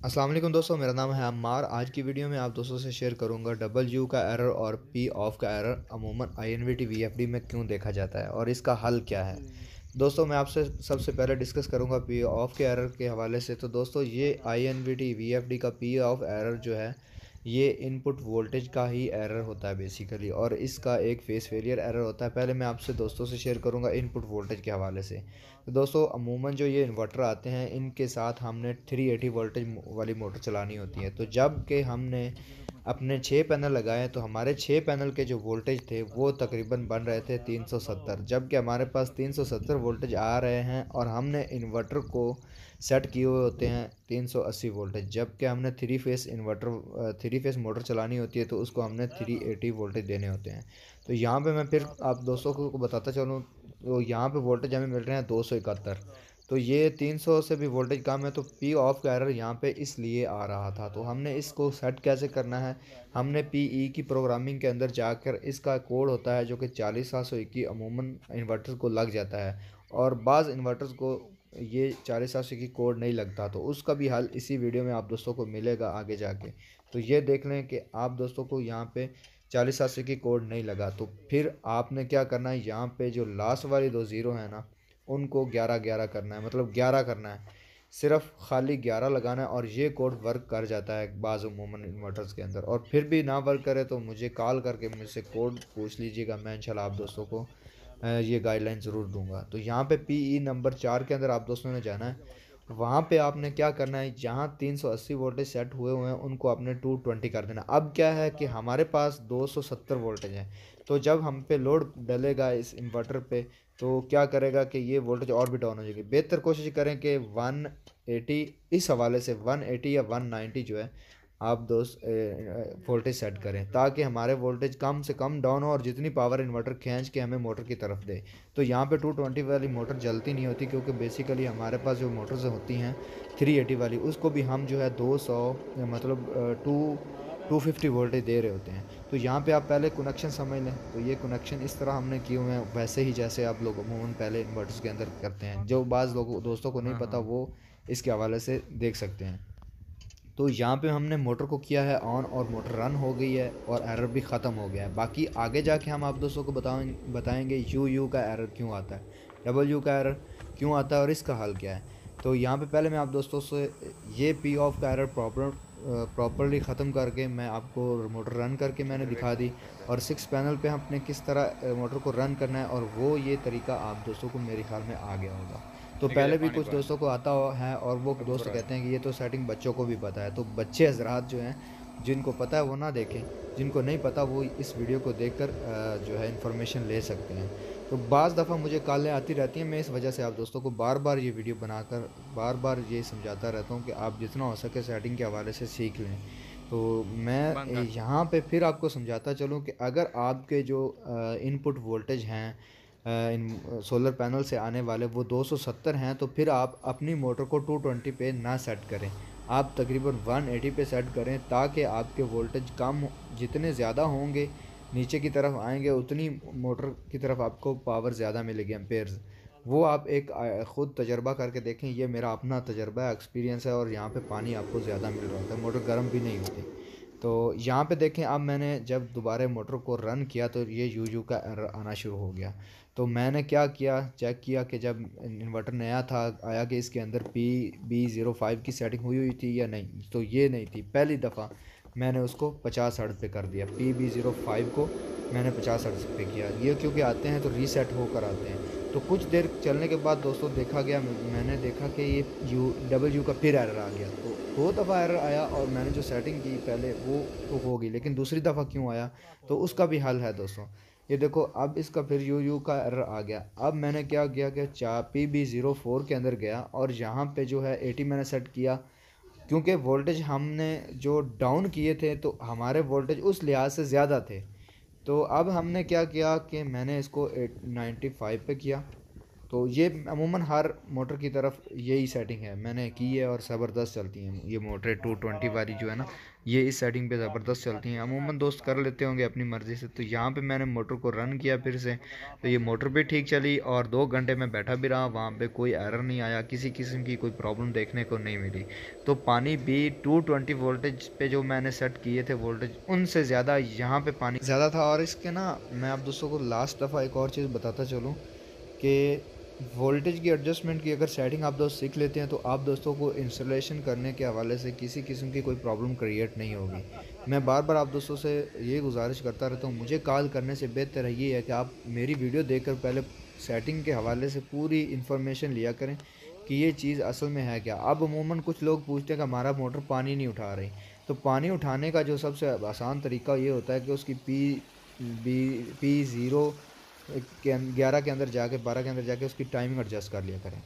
अस्सलाम वालेकुम दोस्तों, मेरा नाम है अम्मार। आज की वीडियो में आप दोस्तों से शेयर करूंगा डबल यू का एरर और पी ऑफ का एरर अमूमन INVT VFD में क्यों देखा जाता है और इसका हल क्या है। दोस्तों मैं आपसे सबसे पहले डिस्कस करूंगा पी ऑफ के एरर के हवाले से। तो दोस्तों ये INVT VFD का पी ऑफ एरर जो है ये इनपुट वोल्टेज का ही एरर होता है बेसिकली, और इसका एक फेस फेलियर एरर होता है। पहले मैं आपसे दोस्तों से शेयर करूंगा इनपुट वोल्टेज के हवाले से। तो दोस्तों अमूमन जो ये इन्वर्टर आते हैं इनके साथ हमने 380 वोल्टेज वाली मोटर चलानी होती है। तो जब कि हमने अपने 6 पैनल लगाए तो हमारे 6 पैनल के जो वोल्टेज थे वो तकरीबन बन रहे थे 370, जबकि हमारे पास 370 वोल्टेज आ रहे हैं और हमने इन्वर्टर को सेट किए हुए होते हैं 380 वोल्टेज। जबकि हमने थ्री फेस मोटर चलानी होती है तो उसको हमने 380 वोल्टेज देने होते हैं। तो यहाँ पे मैं फिर आप दोस्तों को बताता चलूँ, तो यहाँ पे वोल्टेज हमें मिल रहे हैं 271। तो ये 300 से भी वोल्टेज कम है, तो पी ऑफ का एरर यहाँ पे इसलिए आ रहा था। तो हमने इसको सेट कैसे करना है, हमने PE की प्रोग्रामिंग के अंदर जाकर इसका कोड होता है जो कि 40701 अमूमन इन्वर्टर्स को लग जाता है, और बाज़ इन्वर्टर्स को ये 40701 कोड नहीं लगता। तो उसका भी हल इसी वीडियो में आप दोस्तों को मिलेगा आगे जाके। तो ये देख लें कि आप दोस्तों को यहाँ पे 40701 कोड नहीं लगा, तो फिर आपने क्या करना है, यहाँ पे जो लास्ट वाली दो ज़ीरो है ना उनको 11 11 करना है, मतलब 11 करना है, सिर्फ खाली 11 लगाना है और ये कोड वर्क कर जाता है बाज़ अमूमन इन्वर्टर्स के अंदर। और फिर भी ना वर्क करे तो मुझे कॉल करके मुझसे कोड पूछ लीजिएगा, मैं इंशाल्लाह आप दोस्तों को ये गाइडलाइन ज़रूर दूंगा। तो यहाँ पे PE नंबर 4 के अंदर आप दोस्तों ने जाना है। वहाँ पे आपने क्या करना है, जहाँ 380 वोल्टेज सेट हुए हुए हैं उनको आपने 220 कर देना। अब क्या है कि हमारे पास 270 वोल्टेज है, तो जब हम पे लोड डलेगा इस इन्वर्टर पे तो क्या करेगा कि ये वोल्टेज और भी डाउन हो जाएगी। बेहतर कोशिश करें कि 180, इस हवाले से 180 या 190 जो है आप दोस्त वोल्टेज सेट करें, ताकि हमारे वोल्टेज कम से कम डाउन हो और जितनी पावर इन्वर्टर खींच के हमें मोटर की तरफ दे। तो यहाँ पे 220 वाली मोटर जलती नहीं होती, क्योंकि बेसिकली हमारे पास जो मोटर्स होती हैं 380 वाली उसको भी हम जो है 200 मतलब 250 वोल्टेज दे रहे होते हैं। तो यहाँ पे आप पहले कनेक्शन समझ लें। तो ये कनेक्शन इस तरह हमने किए हुए हैं, वैसे ही जैसे आप लोग अमूमन पहले इन्वर्टर्स के अंदर करते हैं। जो बाज़ लोगों दोस्तों को नहीं हाँ, पता हाँ। वो इसके हवाले से देख सकते हैं। तो यहाँ पे हमने मोटर को किया है ऑन और मोटर रन हो गई है और एरर भी ख़त्म हो गया है। बाकी आगे जाके हम आप दोस्तों को बताएंगे यू का एरर क्यों आता है, डबल यू का एरर क्यों आता है और इसका हल क्या है। तो यहाँ पे पहले मैं आप दोस्तों से ये पी ऑफ का एरर प्रॉपरली ख़त्म करके मैं आपको मोटर रन करके मैंने दिखा दी, और 6 पैनल पे हमने किस तरह मोटर को रन करना है, और वो ये तरीका आप दोस्तों को मेरे ख्याल में आ गया होगा। तो ठीक है, पहले जब भी पानी कुछ पा दोस्तों को आता हुआ है और वो कब दोस्त बुरा है। कहते हैं कि ये तो सेटिंग बच्चों को भी पता है। तो बच्चे हजरात जो हैं जिनको पता है वो ना देखें, जिनको नहीं पता वो इस वीडियो को देखकर जो है इन्फॉर्मेशन ले सकते हैं। तो बाज़ दफ़ा मुझे कॉलें आती रहती हैं, मैं इस वजह से आप दोस्तों को बार बार ये वीडियो बनाकर बार बार ये समझाता रहता हूँ कि आप जितना हो सके सेटिंग के हवाले से सीख लें। तो मैं बंद कर। यहाँ पे फिर आपको समझाता चलूँ कि अगर आपके जो इनपुट वोल्टेज हैं इन सोलर पैनल से आने वाले वो 270 हैं, तो फिर आप अपनी मोटर को 220 पे ना सेट करें, आप तकरीबन 180 पे सेट करें, ताकि आपके वोल्टेज कम जितने ज़्यादा होंगे नीचे की तरफ आएंगे उतनी मोटर की तरफ आपको पावर ज़्यादा मिलेगी, एम्पेयर्स। वो आप एक ख़ुद तजर्बा करके देखें, ये मेरा अपना तजर्बा है, एक्सपीरियंस है, और यहाँ पे पानी आपको ज़्यादा मिल रहा होता है, मोटर गर्म भी नहीं होती। तो यहाँ पे देखें, अब मैंने जब दोबारा मोटर को रन किया तो ये यू का एरर आना शुरू हो गया। तो मैंने क्या किया, चेक किया कि जब इन्वर्टर नया था आया कि इसके अंदर PB05 की सेटिंग हुई हुई थी या नहीं। तो ये नहीं थी। पहली दफ़ा मैंने उसको 50 हर्ट्ज़ पे कर दिया, PB05 को मैंने 50 हर्ट्ज़ पे किया। ये क्योंकि आते हैं तो रीसेट होकर आते हैं। तो कुछ देर चलने के बाद दोस्तों देखा गया, मैंने देखा कि ये डबल यू का फिर एरर आ गया। तो 2 दफ़ा एरर आया और मैंने जो सेटिंग की पहले वो तो हो गई, लेकिन दूसरी दफ़ा क्यों आया, तो उसका भी हल है दोस्तों। ये देखो, अब इसका फिर यू का एरर आ गया। अब मैंने क्या किया कि PB04 के अंदर गया और यहाँ पे जो है 80 मैंने सेट किया, क्योंकि वोल्टेज हमने जो डाउन किए थे तो हमारे वोल्टेज उस लिहाज से ज़्यादा थे। तो अब हमने क्या किया कि मैंने इसको 95 पे किया। तो ये अमूमन हर मोटर की तरफ यही सेटिंग है, मैंने की है और ज़बरदस्त चलती हैं ये मोटरें 220 वाली जो है ना, ये इस सेटिंग पे ज़बरदस्त चलती हैं। अमूमन दोस्त कर लेते होंगे अपनी मर्ज़ी से। तो यहाँ पे मैंने मोटर को रन किया फिर से, तो ये मोटर भी ठीक चली और 2 घंटे में बैठा भी रहा, वहाँ पे कोई एरर नहीं आया, किसी किस्म की कोई प्रॉब्लम देखने को नहीं मिली। तो पानी भी 220 वोल्टेज पे जो मैंने सेट किए थे वोल्टेज, उनसे ज़्यादा यहाँ पे पानी ज़्यादा था। और इसके ना मैं आप दोस्तों को लास्ट दफ़ा एक और चीज़ बताता चलूँ कि वोल्टेज की एडजस्टमेंट की अगर सेटिंग आप दोस्त सीख लेते हैं तो आप दोस्तों को इंस्टॉलेशन करने के हवाले से किसी किस्म की कोई प्रॉब्लम क्रिएट नहीं होगी। मैं बार बार आप दोस्तों से ये गुजारिश करता रहता हूँ, मुझे कॉल करने से बेहतर ये है कि आप मेरी वीडियो देखकर पहले सेटिंग के हवाले से पूरी इन्फॉर्मेशन लिया करें कि ये चीज़ असल में है क्या। अब अमूमन कुछ लोग पूछते हैं कि हमारा मोटर पानी नहीं उठा रही, तो पानी उठाने का जो सबसे आसान तरीका ये होता है कि उसकी P0 11 के अंदर जाके 12 के अंदर जाके उसकी टाइमिंग एडजस्ट कर लिया करें।